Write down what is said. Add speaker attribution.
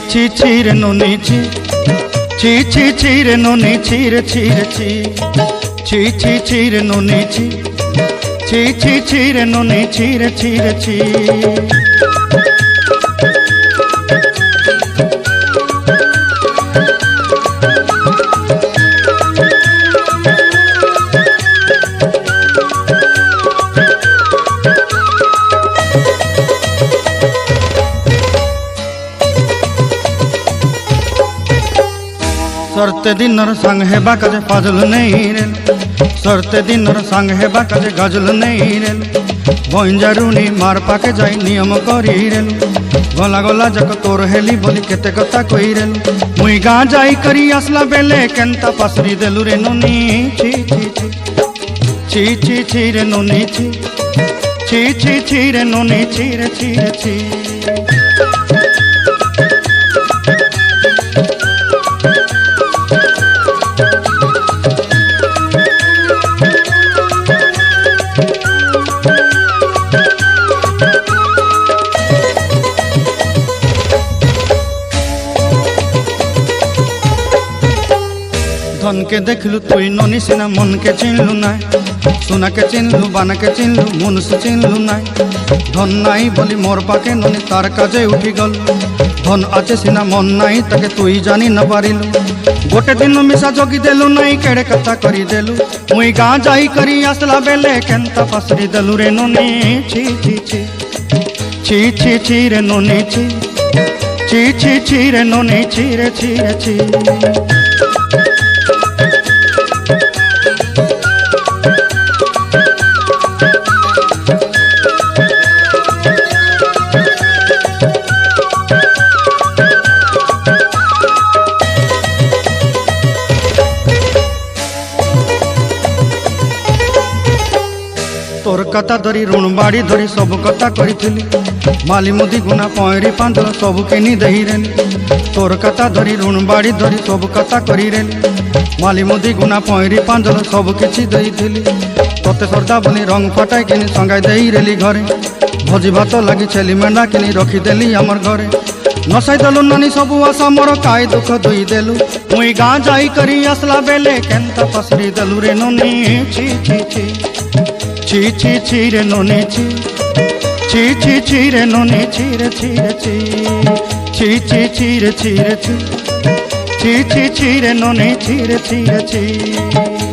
Speaker 1: ছি ছি রে নুনি ছি ছি ছি ছি রে নুনি ছি রে ছি রে ছি ছি ছি ছি রে নুনি ছি ছি ছি ছি রে নুনি ছি রে ছি রে ছি सरते दिनर संग हेबा काजे फाजल नहीं रे सरते दिनर संग हेबा काजे गजल नहीं रे बंजारुनी मार पाके जाई नियम करी रे गला गला जक तोर हेली बोली केते कथा कई रे मुई गाँ जाई करी आसला बेले केंता पासरी देलु रे नुनी छी छी छी छी छी रे नुनी छी छी छी छी रे नुनी छी रे छी रे छी धन के देखलु तुई ननी सिना मन के चिन्हलु ना सोना के चिन्हलु बाना के चिन्हलु मुनुष चिन्हलु ना धन नाई बोली मोर पाके ननी तार काजे उठी गल धन आचे सिना मन नाई ताके तुई जानी न पारिलु गोटे दिन मिसा जोगी देलु नाई केड़े कथा करी देलु मुई गाँ जाई करी आसला बेले केंता पासरी देलु रे ननी छी छी छी छी छी छी रे ननी छी छी छी छी रे ननी छी रे छी रे छी तोर कथा धरी ऋण बाड़ी धरी सब कथा करी माली मुदी गुना पयरी पांदल सब किनी दही रे तोर कथा धरी ऋण बाड़ी धरी सब कथा करी रे माली मुदी गुना पयरी पांदल सब किछि दही तोते सरदा बनी रंग फटाई किनी संगाई दही रेली घरे भोजी भात लगी छेली मेंढा किनी रखी देली हमर घरे नसाई देलु नानी सब आशा मोर काई दुख दुई देलु मुई गाँ जाई करी आसला बेले केंता पसरी देलु रे नुनी छी छी छी छी छी छी रे नुनी छी छी छी छी रे नुनी छी रे छी रे छी छी छी छी रे छी रे छी छी छी छी रे नुनी छी रे छी रे छी।